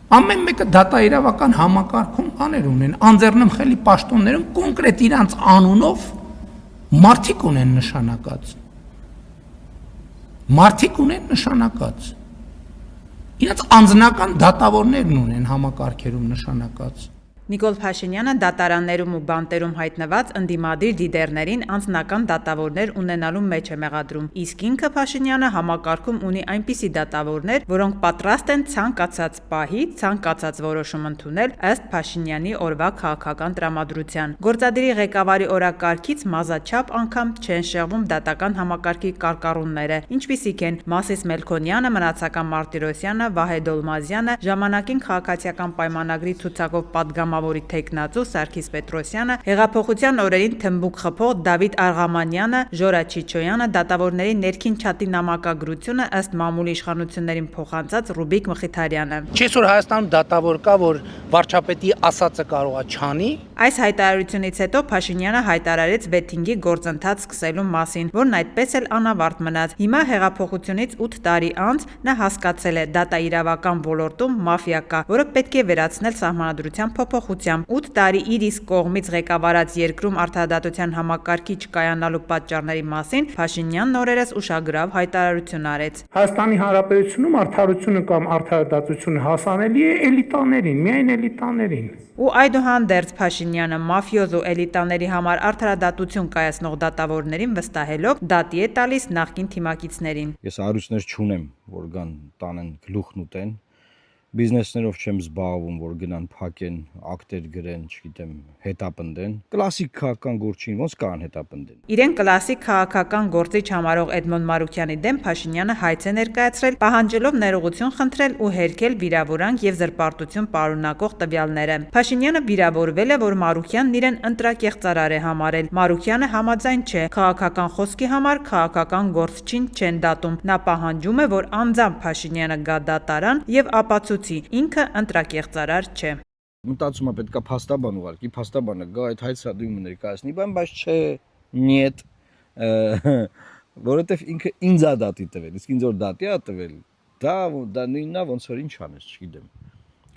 Ամեն մեկը դատաիրավական համակարգում բաներ ունեն, անձեռնեմ խելի պաշտոններում կոնկրետ իրանց անունով մարդիկ ունեն նշանակած։ Մարդիկ ունեն նշանակած։ Իրանց անձնական դատավորներն ունեն համակարգերում նշանակած։ Նիկոլ Փաշինյանը դատարաններում ու բանտերում հայտնված ընդդիմադիր լիդերներին անձնական դատավորներ ունենալու մեջ է մեղադրում, իսկ ինքը Փաշինյանը համակարգում ունի այնպիսի դատավորներ, որոնք պատրաստ են ցանկացած պահի ցանկացած որոշում ընդունել ըստ Փաշինյանի օրվա քաղաքական տրամադրության։ Գործադիրի ղեկավարի օրակարգից մազաչափ անգամ չեն շեղվում դատական համակարգի կարկառունները, ինչպիսիք են Մասիս Մելքոնյանը, Մնացական Մարտիրոսյանը, Վահե Դոլմազյանը, ժամանակին քաղաքացիական պայմանագրի ցուցակով պատգամավորի թեկնածու Սարգիս Պետրոսյանը, հեղափոխության օրերին թմբուկ խփող Դավիթ Արղամանյանը, Ժորա Չիչոյանը, դատավորների ներքին չաթի նամակագրությունը ըստ մամուլի իշխանություններին փոխանցած Ռուբիկ Մխիթարյանը։ Չէ՞ որ Հայաստանում դատավոր կա, որ վարչապետի ասածը կարողա չանի։ Այս հայտարարությունից հետո Փաշինյանը հայտարարեց վեթինգի գործընթաց սկսելու մասին, որն այդպես էլ անավարտ մնաց։ Հիմա հեղափոխությունից 8 տարի անց նա հասկացել է դատաիրավական ոլորտում մաֆիա կա, որը պետք է վերացնել սահմանադրության փոփոխությամբ։ 8 տարի իր իսկ կողմից ղեկավարած երկրում արդարադատության համակարգի չկայանալու պատճառների մասին Փաշինյանն օրերս ուշագրավ հայտարարություն արեց։ Հայաստանի Հանրապետությունում արդարությունը կամ արդարադատությունը հասանելի է էլիտաներին, միայն էլիտաներին։ Ու այդուհանդերձ Փաշինյանը մաֆիոզո էլիտաների համար արդարադատություն կայացնող դատավորներին վստահելով դատի է տալիս նախկին թիմակիցներին։ Ես հարուստներ չունեմ, որ գան տանեն գլուխն ուտեն, բիզնեսներով չեմ զբաղվում, որ գնան փակեն, ակտեր գրեն, չգիտեմ, հետապնդեն։ Կլասիկ քաղաքական գործին ոնց կարան հետապնդեն։ Իրեն կլասիկ քաղաքական գործիչ համարող Էդմոն Մարուկյանի դեմ Փաշինյանը հայց է ներկայացրել, պահանջելով ներողություն խնդրել ու հերքել վիրավորանք եւ զրպարտություն պարունակող տվյալները։ Փաշինյանը վիրավորվել է, որ Մարուկյանն իրեն ընտրակեղծարար է համարել։ Մարուկյանը համաձայն չէ, քաղաքական խոսքի համար քաղաքական գործչին չեն դատում։ Նա պահանջում է, որ անձամբ Փաշինյանը գա դատարան եւ ապացուցի, ինքը ընտրակեղծարար չէ։ Մտածում եմ պետքա փաստաբան ուղարկի, փաստաբանը գա այդ հայցադույմը ներկայացնի, բայց չէ, նիետ, որովհետեւ ինքը ինձ է դատի տվել, իսկ ինձ որ դատի է տվել, դա նույնն է ոնց որ ինչ անես, չգիտեմ։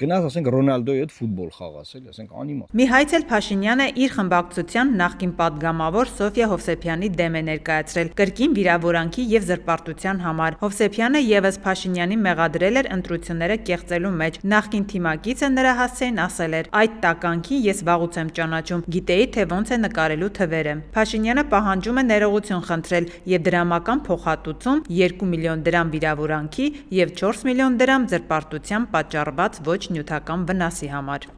Գնաս ասենք Ռոնալդոյի հետ ֆուտբոլ խաղաս, էլի, ասենք անիմաստ։ Մի հայց էլ Փաշինյանը իր խմբակցության նախկին падգամավոր Սոֆիա Հովսեփյանի դեմ է ներկայացրել կրկին վիրավորանքի եւ զրպարտության համար։ Հովսեփյանը եւս Փաշինյանին մեղադրել էր ընտրությունները կեղծելու մեջ։ Նախկին թիմակիցը նրա հասցեին ասել էր. «Այդ տականքի ես վաղուց եմ ճանաչում, գիտեի թե ոնց է նկարելու թվերը»։ Փաշինյանը պահանջում է ներողություն խնդրել եւ դրամական փոխհատուցում 2 միլիոն դրամ վիրավորանքի եւ 4 միլիոն դրամ զրպարտության պատճառված ոչ նյութական վնասի համար։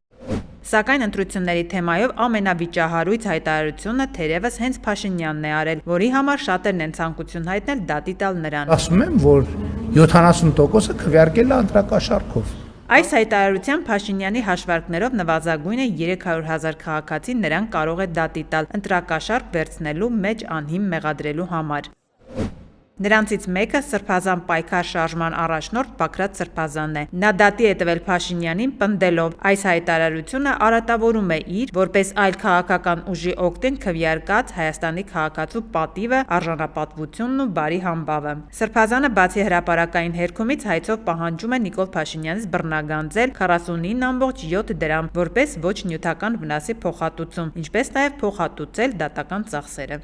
Սակայն ընտրությունների թեմայով ամենավիճահարույց հայտարարությունը թերևս հենց Փաշինյանն է արել, որի համար շատերն են ցանկություն հայտնել դատի տալ նրան։ Ասում եմ, որ 70%-ը քվեարկել է ընտրակաշառքով։ Այս հայտարարության Փաշինյանի հաշվարկներով նվազագույնը 300,000 քաղաքացի նրան կարող է դատի տալ ընտրակաշառք վերցնելու մեջ անհիմն մեղադրելու համար։ Նրանցից մեկը Սրբազան պայքար շարժման առաջնորդ Բաքրատ Սրբազանն է։ Նա դատի է տվել Փաշինյանին պնդելով. այս հայտարարությունը արատավորում է իր, որպես այլ քաղաքական ուժի օգտին քվեարկած Հայաստանի քաղաքացու պատիվը, արժանապատվությունն ու բարի համբավը։ Սրբազանը բացի հրապարակային հերքումից հայցով պահանջում է Նիկոլ Փաշինյանից բռնագանձել 49.7 դրամ, որպես ոչ նյութական վնասի փոխհատուցում, ինչպես նաև փոխհատուցել դատական ծախսերը։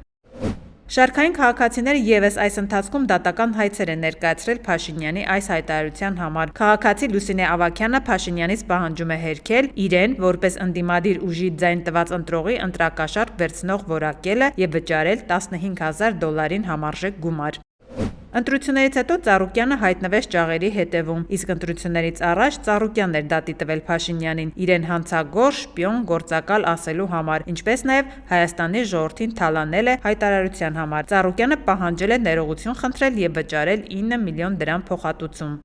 Շարքային քաղաքացիները եւս այս ընթացքում դատական հայցեր են ներկայացրել Փաշինյանի այս հայտարարության համար։ Քաղաքացի Լուսինե Ավագյանը Փաշինյանից պահանջում է հերքել իրեն որպես ընդդիմադիր ուժի ձայն տված ընտրողի ընտրակաշառք վերցնող որակելը եւ վճարել $15,000 համարժեք գումար։ Ընտրություններից հետո Ծառուկյանը հայտնվեց ճաղերի հետևում, իսկ ընտրություններից առաջ Ծառուկյանն էր դատի տվել Փաշինյանին իրեն հանցագործ, շպիոն, գործակալ ասելու համար, ինչպես նաև Հայաստանի ժողովրդին թալանել է հայտարարության համար։ Ծառուկյանը պահանջել է ներողություն խնդրել եւ վճարել 9 միլիոն դրամ փոխհատուցում։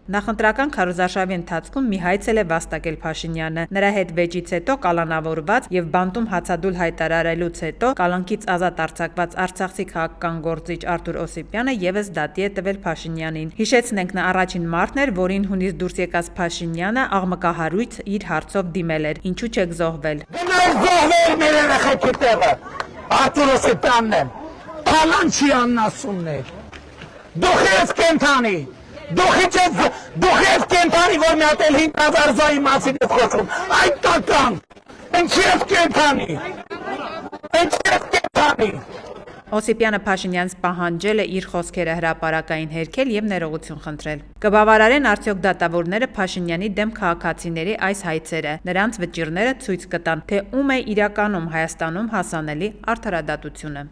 Նախընտրական քարոզարշավի ընթացքում մի հայց էլ է վաստակել Փաշինյանը։ Նրա հետ վեճից հետո կալանավորված եւ բանտում հացադուլ հայտարարելուց հետո կալանքից ազատ արձակված արցախցի քաղաքական գործիչ Արթուր Օսիպյանը եւս դատի է տվել Փաշինյանին։ Հիշեցնենք, նա առաջին մարդն էր, որին հունից դուրս եկած Փաշինյանը աղմկահարույց իր հարցով դիմել էր. «Ինչու չեք զոհվել»։ Գնալ զոհվել մեր երեխեքի տեղը։ Արթուր Օսիպյանն եմ։ Քալանչի աննասումներ։ Դու քեզ կենթանի։ Դուք ես կենթանի, որ մի հատ էլ 5,000 զոյի մասին ես խոսում, այդ տական, ինչ ես կենթանի, Օսիպյանը Փաշինյանից պահանջել է իր խոսքերը հրապարակային հերքել եւ ներողություն խնդրել։ Կբավարարեն արդյոք դատավորները Փաշինյանի դեմ քաղաքացիների այս հայցերը։ Նրանց վճիռները ցույց կտան, թե ում է իրականում Հայաստանում հասանելի արդարադատությունը։